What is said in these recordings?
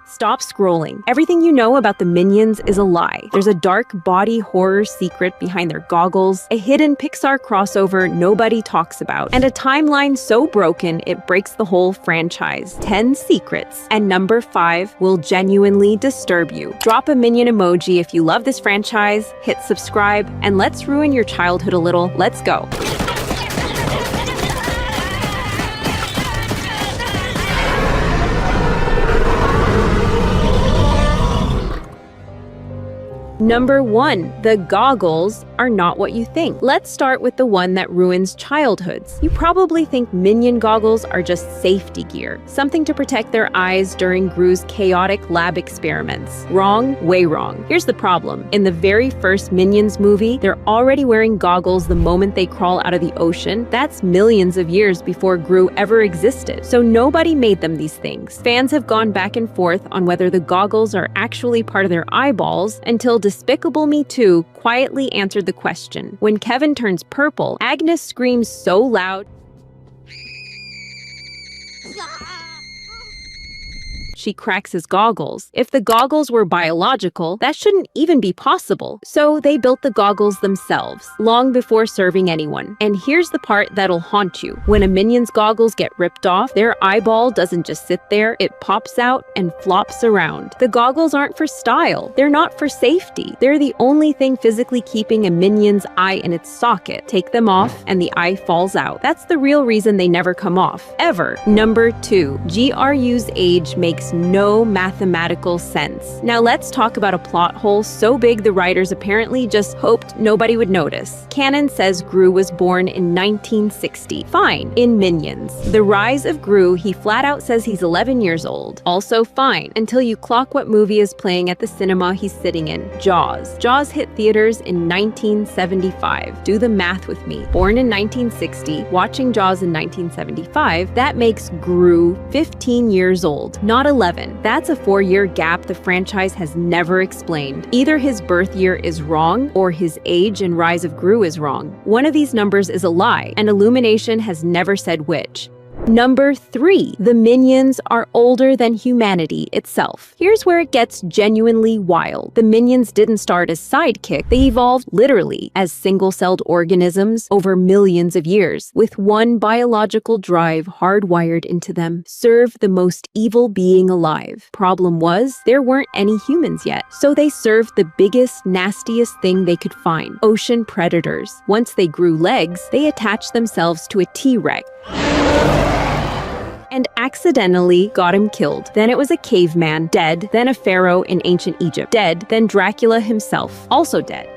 Stop scrolling. Everything you know about the Minions is a lie. There's a dark body horror secret behind their goggles, a hidden Pixar crossover nobody talks about, and a timeline so broken it breaks the whole franchise. 10 secrets. And number 5 will genuinely disturb you. Drop a Minion emoji if you love this franchise, hit subscribe, and let's ruin your childhood a little. Let's go. Number 1, the goggles are not what you think. Let's start with the one that ruins childhoods. You probably think Minion goggles are just safety gear, something to protect their eyes during Gru's chaotic lab experiments. Wrong, way wrong. Here's the problem. In the very first Minions movie, they're already wearing goggles the moment they crawl out of the ocean. That's millions of years before Gru ever existed. So nobody made them these things. Fans have gone back and forth on whether the goggles are actually part of their eyeballs until Despicable Me 2 quietly answered the question. When Kevin turns purple, Agnes screams so loud she cracks his goggles. If the goggles were biological, that shouldn't even be possible. So they built the goggles themselves, long before serving anyone. And here's the part that'll haunt you. When a Minion's goggles get ripped off, their eyeball doesn't just sit there, it pops out and flops around. The goggles aren't for style. They're not for safety. They're the only thing physically keeping a Minion's eye in its socket. Take them off and the eye falls out. That's the real reason they never come off, ever. Number 2, GRU's age makes no mathematical sense. Now let's talk about a plot hole so big the writers apparently just hoped nobody would notice. Canon says Gru was born in 1960. Fine, in Minions. The Rise of Gru, he flat out says he's 11 years old. Also fine, until you clock what movie is playing at the cinema he's sitting in. Jaws. Jaws hit theaters in 1975. Do the math with me. Born in 1960, watching Jaws in 1975, that makes Gru 15 years old, not 11. That's a 4-year gap the franchise has never explained. Either his birth year is wrong, or his age in Rise of Gru is wrong. One of these numbers is a lie, and Illumination has never said which. Number 3, the Minions are older than humanity itself. Here's where it gets genuinely wild. The Minions didn't start as sidekicks. They evolved literally as single-celled organisms over millions of years, with one biological drive hardwired into them: serve the most evil being alive. Problem was, there weren't any humans yet, so they served the biggest, nastiest thing they could find: ocean predators. Once they grew legs, they attached themselves to a T-Rex and accidentally got him killed. Then it was a caveman, dead, then a pharaoh in ancient Egypt, dead, then Dracula himself, also dead.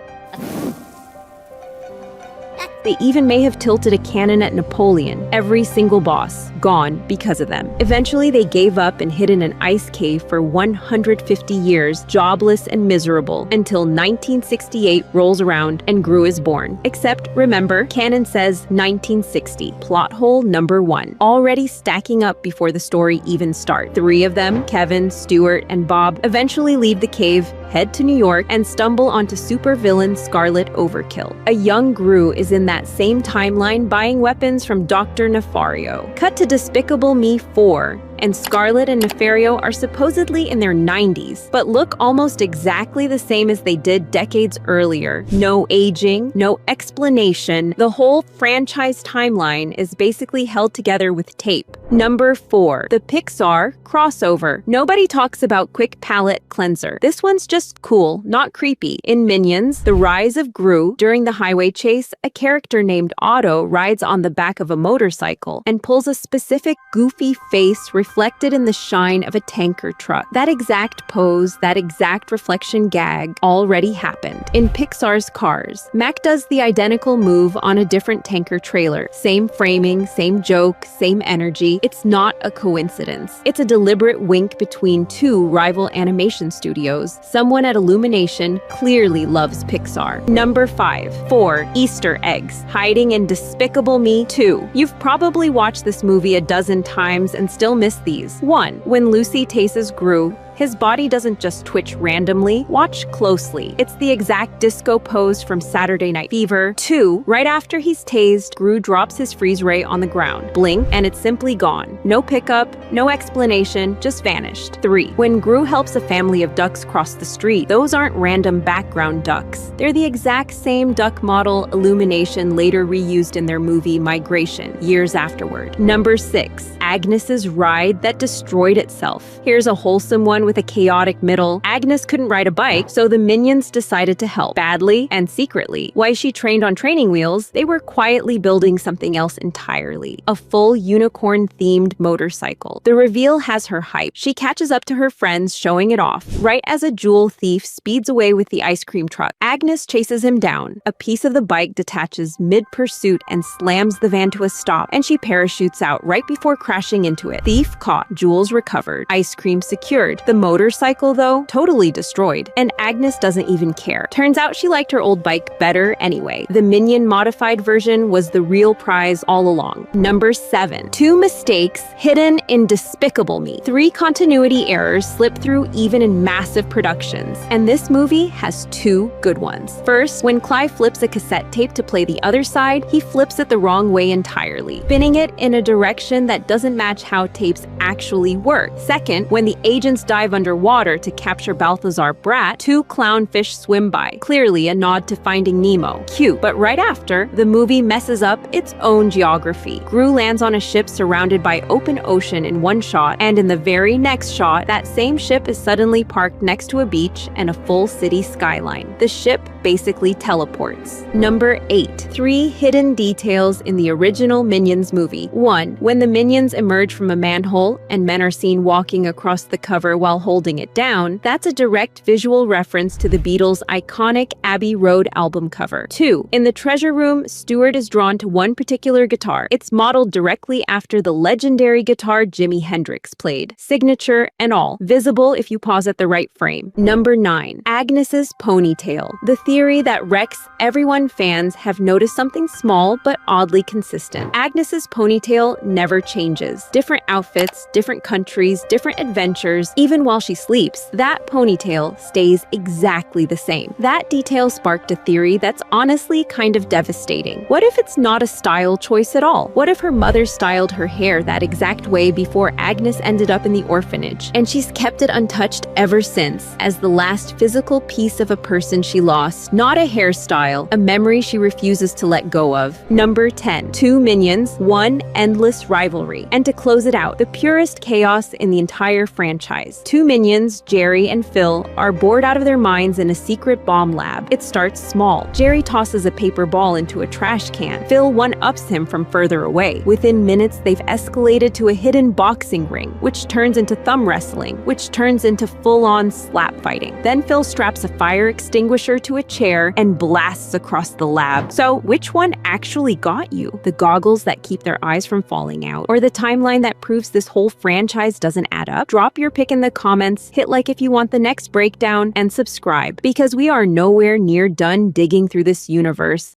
They even may have tilted a cannon at Napoleon. Every single boss, gone because of them. Eventually, they gave up and hid in an ice cave for 150 years, jobless and miserable, until 1968 rolls around and Gru is born. Except, remember, canon says 1960. Plot hole number 1. Already stacking up before the story even starts. 3 of them, Kevin, Stuart, and Bob, eventually leave the cave, head to New York, and stumble onto supervillain Scarlet Overkill. A young Gru is in that same timeline buying weapons from Dr. Nefario. Cut to Despicable Me 4, and Scarlet and Nefario are supposedly in their 90s, but look almost exactly the same as they did decades earlier. No aging, no explanation. The whole franchise timeline is basically held together with tape. Number 4, the Pixar crossover. Nobody talks about quick palate cleanser. This one's just cool, not creepy. In Minions, The Rise of Gru, during the highway chase, a character named Otto rides on the back of a motorcycle and pulls a specific goofy face reflected in the shine of a tanker truck. That exact pose, that exact reflection gag already happened. In Pixar's Cars, Mac does the identical move on a different tanker trailer. Same framing, same joke, same energy. It's not a coincidence. It's a deliberate wink between 2 rival animation studios. Someone at Illumination clearly loves Pixar. Number 5. 4 Easter eggs hiding in Despicable Me 2. You've probably watched this movie a dozen times and still missed these. 1. When Lucy tastes Gru, His body doesn't just twitch randomly. Watch closely. It's the exact disco pose from Saturday Night Fever. 2. Right after he's tased, Gru drops his freeze ray on the ground. Blink, and it's simply gone. No pickup, no explanation, just vanished. 3. When Gru helps a family of ducks cross the street, those aren't random background ducks. They're the exact same duck model Illumination later reused in their movie Migration, years afterward. Number 6. Agnes's ride that destroyed itself. Here's a wholesome one with a chaotic middle. Agnes couldn't ride a bike, so the Minions decided to help. Badly and secretly. While she trained on training wheels, they were quietly building something else entirely. A full unicorn-themed motorcycle. The reveal has her hype. She catches up to her friends, showing it off. Right as a jewel thief speeds away with the ice cream truck, Agnes chases him down. A piece of the bike detaches mid-pursuit and slams the van to a stop, and she parachutes out right before crashing into it. Thief caught, jewels recovered, ice cream secured. The motorcycle, though, totally destroyed, and Agnes doesn't even care. Turns out she liked her old bike better anyway. The Minion modified version was the real prize all along. Number 7. 2 mistakes hidden in Despicable Me. 3 continuity errors slip through even in massive productions, and this movie has 2 good ones. First, when Clive flips a cassette tape to play the other side, he flips it the wrong way entirely, spinning it in a direction that doesn't match how tapes actually work. Second, when the agents dive underwater to capture Balthazar Brat, 2 clownfish swim by, clearly a nod to Finding Nemo. Cute. But right after, the movie messes up its own geography. Gru lands on a ship surrounded by open ocean in one shot, and in the very next shot, that same ship is suddenly parked next to a beach and a full city skyline. The ship basically teleports. Number 8. 3 hidden details in the original Minions movie. 1. When the Minions emerge from a manhole and men are seen walking across the cover while holding it down, that's a direct visual reference to the Beatles' iconic Abbey Road album cover. 2. In the treasure room, Stewart is drawn to one particular guitar. It's modeled directly after the legendary guitar Jimi Hendrix played, signature and all, visible if you pause at the right frame. Number 9. Agnes's ponytail. The theory that Rex everyone fans have noticed something small but oddly consistent. Agnes's ponytail never changes. Different outfits, different countries, different adventures, even while she sleeps, that ponytail stays exactly the same. That detail sparked a theory that's honestly kind of devastating. What if it's not a style choice at all? What if her mother styled her hair that exact way before Agnes ended up in the orphanage, and she's kept it untouched ever since, as the last physical piece of a person she lost, not a hairstyle, a memory she refuses to let go of. Number 10. 2 Minions, 1 endless rivalry. And to close it out, the purest chaos in the entire franchise. 2 Minions, Jerry and Phil, are bored out of their minds in a secret bomb lab. It starts small. Jerry tosses a paper ball into a trash can. Phil one-ups him from further away. Within minutes, they've escalated to a hidden boxing ring, which turns into thumb wrestling, which turns into full-on slap fighting. Then Phil straps a fire extinguisher to a chair and blasts across the lab. So, which one actually got you? The goggles that keep their eyes from falling out, or the timeline that proves this whole franchise doesn't add up? Drop your pick in the comments, hit like if you want the next breakdown, and subscribe, because we are nowhere near done digging through this universe.